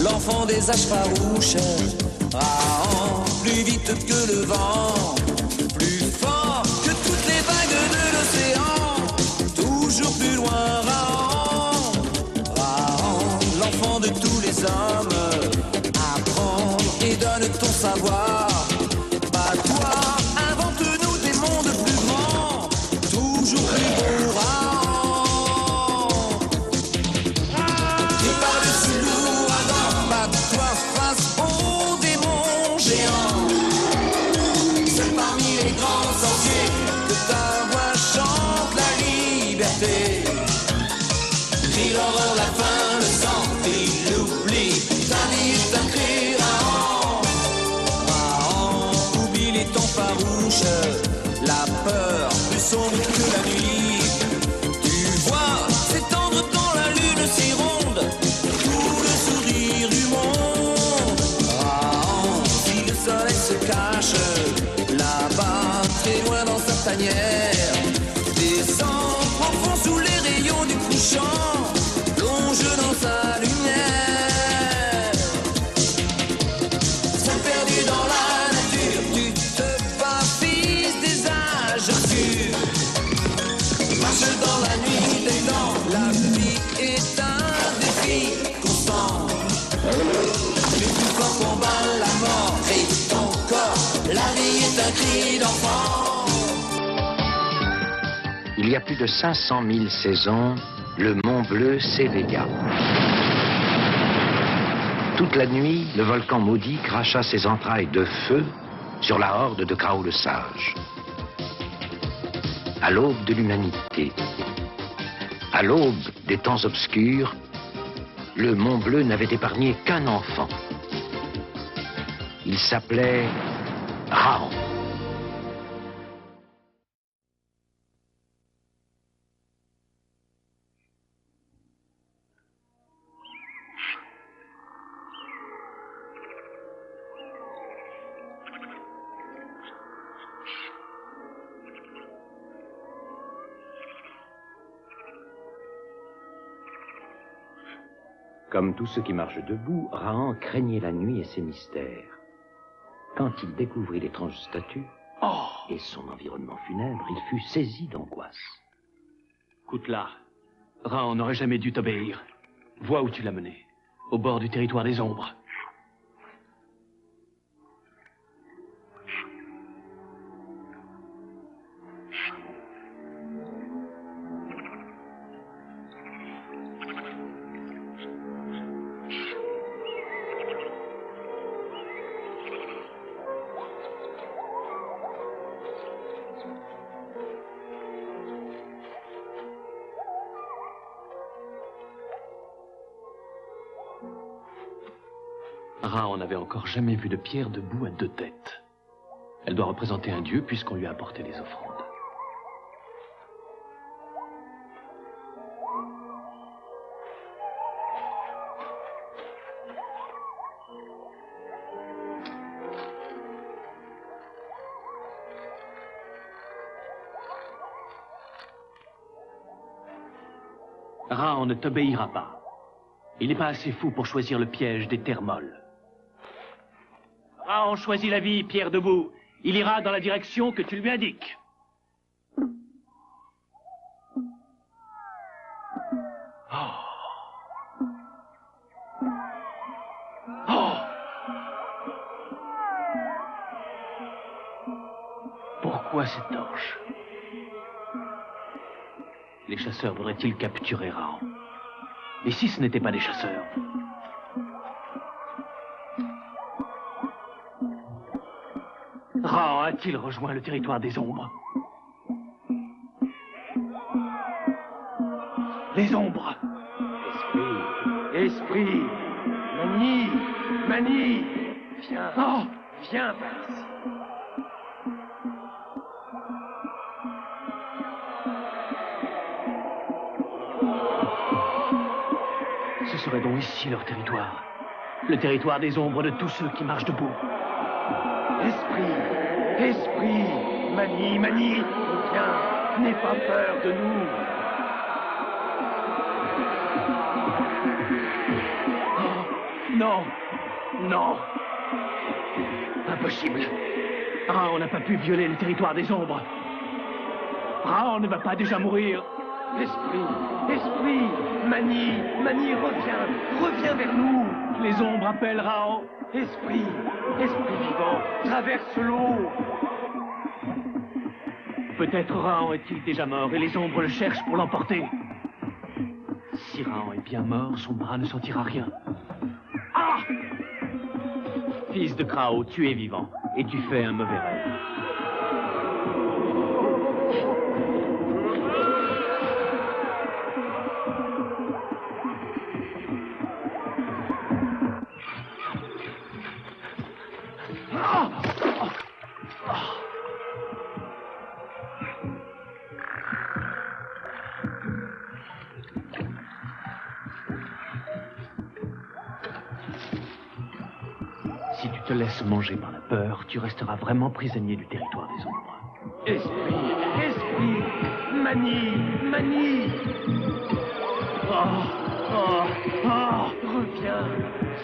L'enfant des âges farouches, Rahan, plus vite que le vent, plus fort que toutes les vagues de l'océan, toujours plus loin, Rahan, Rahan, l'enfant de tous les hommes, apprends et donne ton savoir, bats-toi, invente-nous des mondes plus grands, toujours plus beaux, Rahan. Crie l'horreur, la faim, le sang et l'oubli. Ta vie est un cri, Rahan. Rahan, oublie les temps farouches, la peur plus sombre que la nuit. Tu vois s'étendre dans la lune si ronde tout le sourire du monde. Rahan, si le soleil se cache là-bas, très loin dans sa tanière, descend profond sous les rayons du couchant, plonge dans sa lumière. Seul perdu dans la nature, tu te bats, fils des âges obscurs. Marche dans la nuit des temps, la vie est un défi constant. Le plus fort combat la mort et ton corps, la vie est un cri d'enfant. Il y a plus de 500 000 saisons, le Mont Bleu s'éveilla. Toute la nuit, le volcan maudit cracha ses entrailles de feu sur la horde de Krao le Sage. À l'aube de l'humanité, à l'aube des temps obscurs, le Mont Bleu n'avait épargné qu'un enfant. Il s'appelait Rahan. Comme tous ceux qui marchent debout, Rahan craignait la nuit et ses mystères. Quand il découvrit l'étrange statue et son environnement funèbre, il fut saisi d'angoisse. Écoute-là, Rahan n'aurait jamais dû t'obéir. Vois où tu l'as mené, au bord du territoire des ombres. Rahan n'avait encore jamais vu de pierre debout à deux têtes. Elle doit représenter un dieu puisqu'on lui a apporté des offrandes. Rahan ne t'obéira pas. Il n'est pas assez fou pour choisir le piège des terres molles. Rahan choisit la vie, pierre debout. Il ira dans la direction que tu lui indiques. Pourquoi cette torche? Les chasseurs voudraient-ils capturer Rahan? Et si ce n'étaient pas des chasseurs? Rahan a-t-il rejoint le territoire des ombres? Les ombres! Esprit, Mani, Mani, viens, viens par ici. Ce serait donc ici leur territoire. Le territoire des ombres de tous ceux qui marchent debout. Esprit, esprit, Mani, Mani, reviens, n'aie pas peur de nous. Oh, non, non. Impossible. Raon n'a pas pu violer le territoire des ombres. Raon ne va pas déjà mourir. Esprit, esprit, Mani, Mani, reviens, reviens vers nous. Les ombres appellent Raon. Esprit, esprit vivant, traverse l'eau. Peut-être Raon est-il déjà mort et les ombres le cherchent pour l'emporter. Si Raon est bien mort, son bras ne sentira rien. Ah! Fils de Krao, tu es vivant et tu fais un mauvais rêve. Si tu te laisses manger par la peur, tu resteras vraiment prisonnier du territoire des ombres. Esprit, esprit, Mani, Mani. Reviens,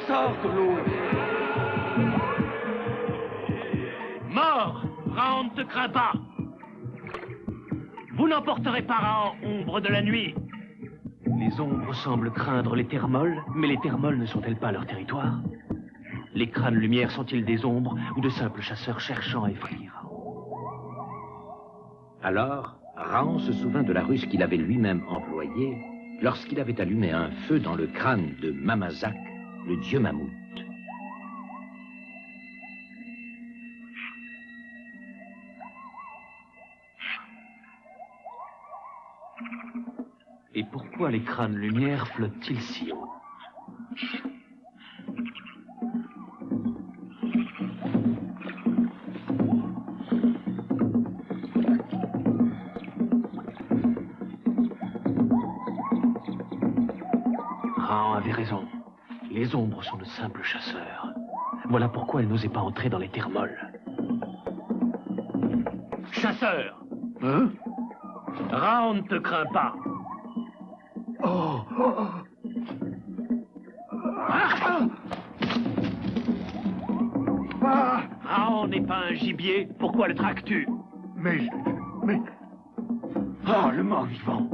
sors de l'eau. Mort! Raon ne te craint pas! Vous n'emporterez pas Raon, ombre de la nuit! Les ombres semblent craindre les thermoles, mais les thermoles ne sont-elles pas leur territoire? Les crânes lumière sont-ils des ombres ou de simples chasseurs cherchant à effrayer Raon? Alors, Raon se souvint de la ruse qu'il avait lui-même employée lorsqu'il avait allumé un feu dans le crâne de Mamazak, le dieu mammouth. Et pourquoi les crânes lumière flottent-ils si haut? Raon avait raison. Les ombres sont de simples chasseurs. Voilà pourquoi elles n'osaient pas entrer dans les thermoles. Chasseur! Hein? Raon ne te craint pas. Raon n'est pas un gibier, pourquoi le traques-tu? Mais... Oh, le mort-vivant!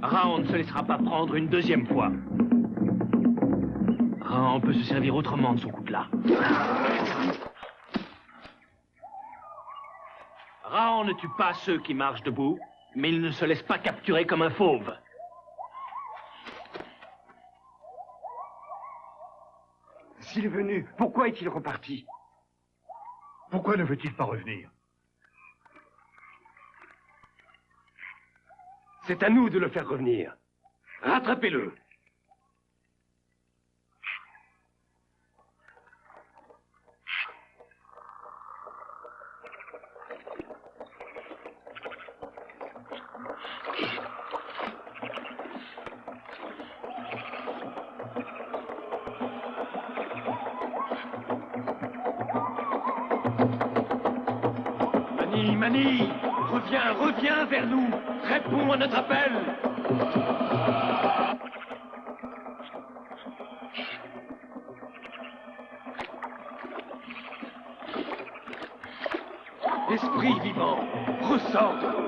Raon ne se laissera pas prendre une deuxième fois. Raon peut se servir autrement de son coutelas. Raon ne tue pas ceux qui marchent debout, mais il ne se laisse pas capturer comme un fauve. S'il est venu, pourquoi est-il reparti? Pourquoi ne veut-il pas revenir? C'est à nous de le faire revenir. Rattrapez-le. Mani, Mani, reviens, reviens vers nous. Réponds à notre appel. Esprit vivant, ressors de l'eau.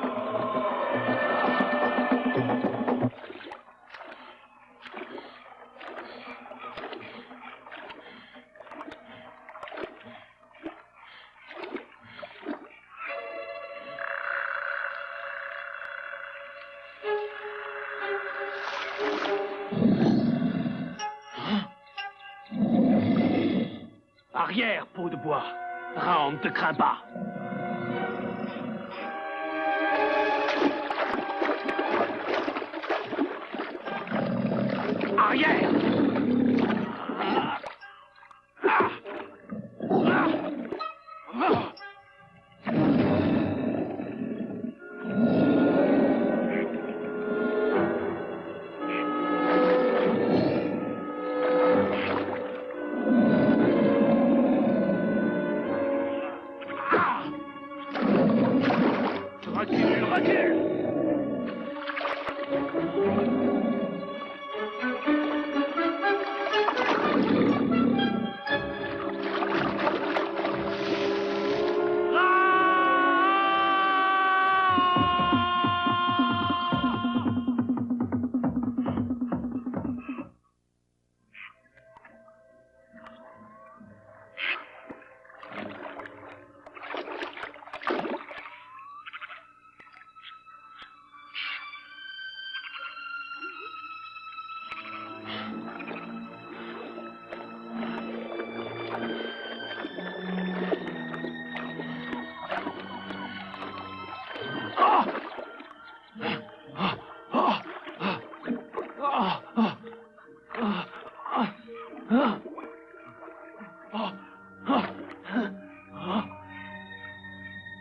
Arrière, peau de bois. Raon ne te craint pas. arrière.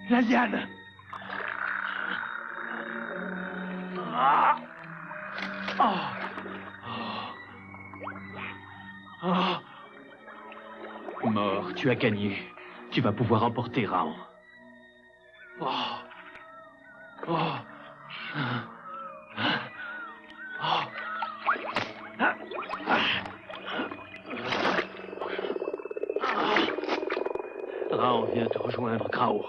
La liane. Mort, tu as gagné. Tu vas pouvoir emporter Raon. Raon vient te rejoindre, Krao.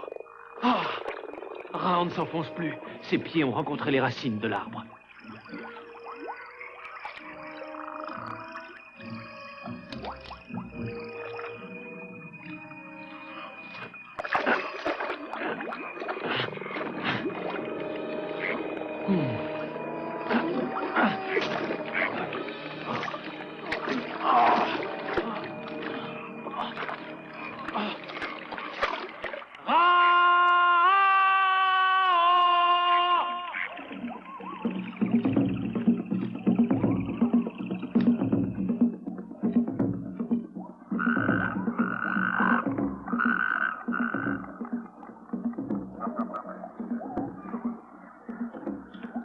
Raon ne s'enfonce plus. Ses pieds ont rencontré les racines de l'arbre.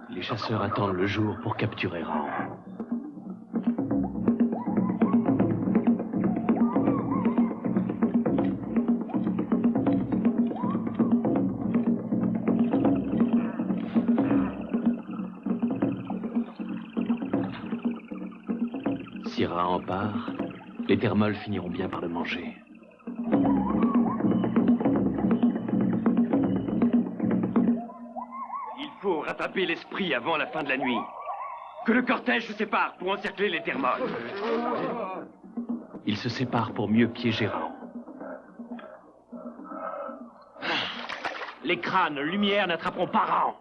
Les chasseurs attendent le jour pour capturer Raon. Si Raon part, les Termols finiront bien par le manger. Il faut rattraper l'esprit avant la fin de la nuit. Que le cortège se sépare pour encercler les Termols. Ils se séparent pour mieux piéger Raon. Les crânes, lumière n'attraperont pas Raon.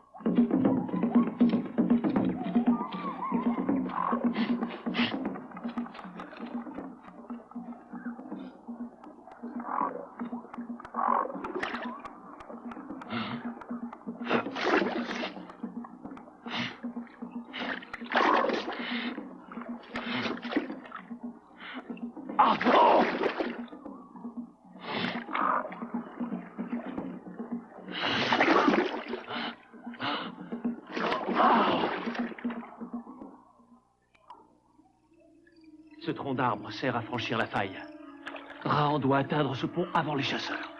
Ce tronc d'arbre sert à franchir la faille. Raon doit atteindre ce pont avant les chasseurs.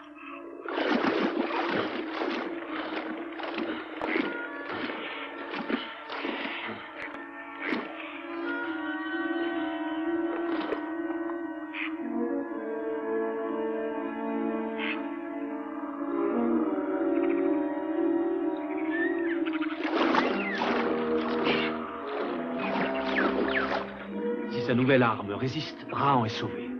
Si sa nouvelle arme résiste, Raon est sauvé.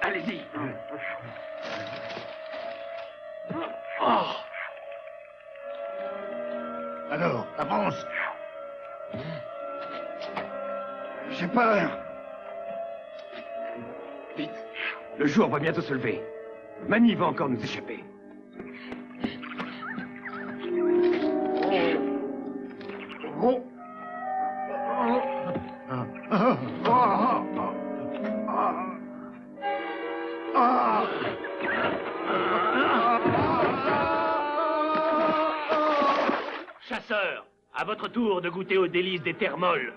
Allez-y. Alors, avance. J'ai peur. Vite. Le jour va bientôt se lever. Mani va encore nous échapper. Chasseurs, à votre tour de goûter aux délices des terres molles.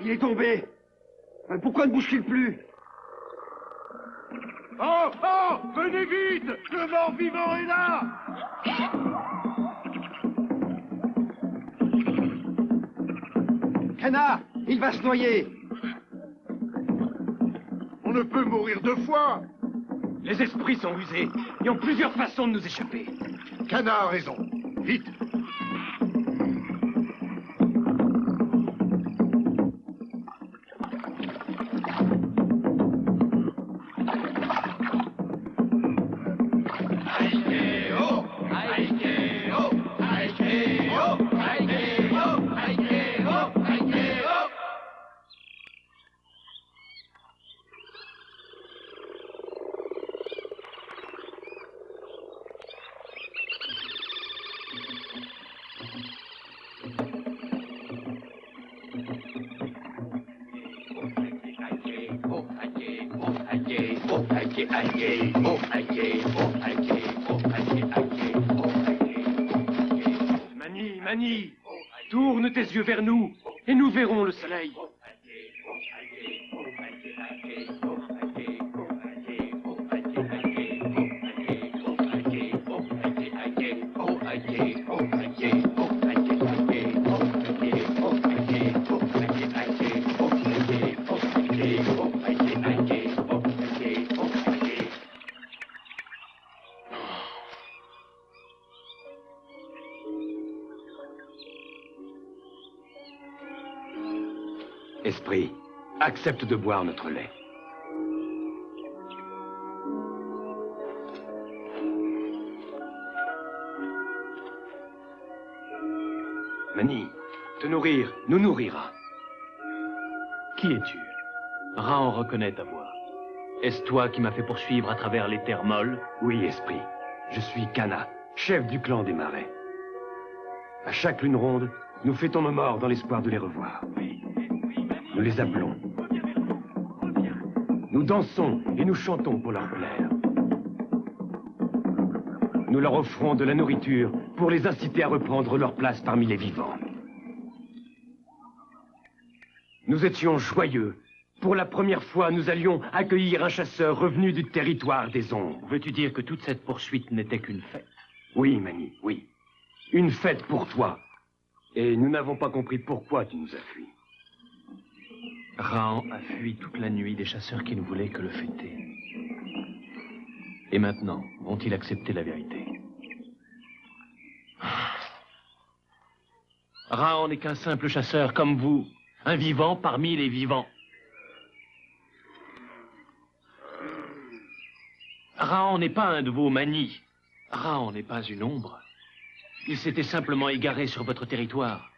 Il est tombé. Pourquoi ne bouge-t-il plus? Oh, oh, venez vite! Le mort-vivant est là! Kana, il va se noyer. On ne peut mourir deux fois! Les esprits sont rusés et ont plusieurs façons de nous échapper. Kana a raison. Vite! Mani, Mani, tourne tes yeux vers nous et nous verrons le soleil. Esprit, accepte de boire notre lait. Mani, te nourrir nous nourrira. Qui es-tu? Raon reconnaît ta voix. Est-ce toi qui m'as fait poursuivre à travers les terres molles? Oui, Esprit. Je suis Kana, chef du clan des Marais. À chaque lune ronde, nous fêtons nos morts dans l'espoir de les revoir. Nous les appelons. Nous dansons et nous chantons pour leur plaire. Nous leur offrons de la nourriture pour les inciter à reprendre leur place parmi les vivants. Nous étions joyeux. Pour la première fois, nous allions accueillir un chasseur revenu du territoire des ombres. Veux-tu dire que toute cette poursuite n'était qu'une fête? Oui, Mani, oui. Une fête pour toi. Et nous n'avons pas compris pourquoi tu nous as fui. Raon a fui toute la nuit des chasseurs qui ne voulaient que le fêter. Et maintenant, vont-ils accepter la vérité? Raon n'est qu'un simple chasseur comme vous, un vivant parmi les vivants. Raon n'est pas un de vos Mani. Raon n'est pas une ombre. Il s'était simplement égaré sur votre territoire.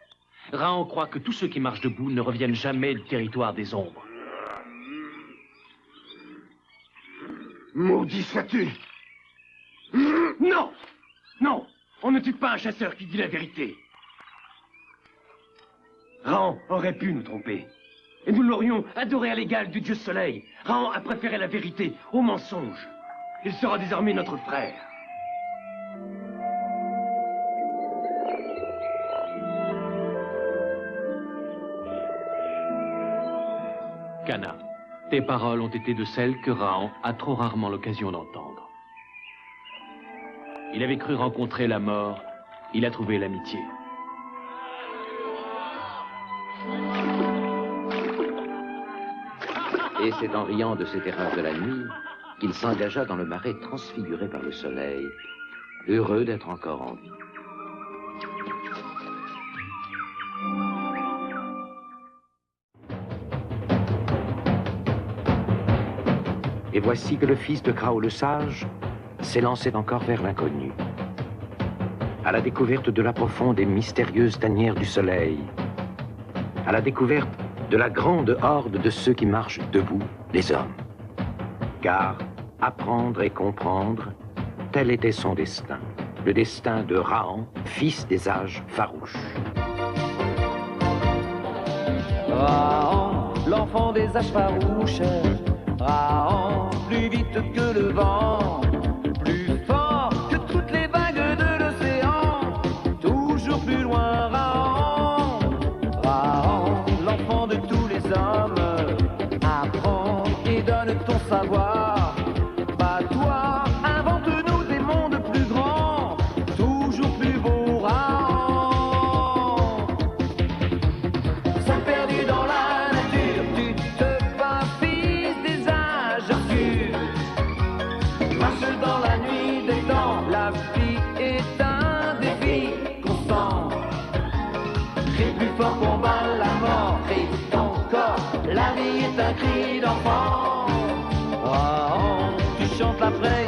Raon croit que tous ceux qui marchent debout ne reviennent jamais du territoire des ombres. Maudit sois-tu! Non! Non! On ne tue pas un chasseur qui dit la vérité. Raon aurait pu nous tromper. Et nous l'aurions adoré à l'égal du dieu soleil. Raon a préféré la vérité au mensonge. Il sera désormais notre frère. Kana, tes paroles ont été de celles que Raon a trop rarement l'occasion d'entendre. Il avait cru rencontrer la mort, il a trouvé l'amitié. Et c'est en riant de ces terreurs de la nuit qu'il s'engagea dans le marais transfiguré par le soleil, heureux d'être encore en vie. Et voici que le fils de Krao le sage s'élançait encore vers l'inconnu, à la découverte de la profonde et mystérieuse tanière du soleil, à la découverte de la grande horde de ceux qui marchent debout, les hommes. Car apprendre et comprendre, tel était son destin, le destin de Rahan, fils des âges farouches. Rahan, l'enfant des âges farouches, Rahan, plus vite que le vent, plus fort que toutes les vagues de l'océan, toujours plus loin Rahan, Rahan, l'enfant de tous les hommes, apprends et donne ton savoir, bats-toi, invente-nous des mondes plus grands, toujours plus beaux Rahan. Seul perdu dans la nature, tu te bats, fils des âges obscurs. Marche dans la nuit des temps, la vie est un défi constant. Crie plus fort, combat la mort, crie ton corps, la vie est un cri d'enfant. Oh, tu chantes la fraîche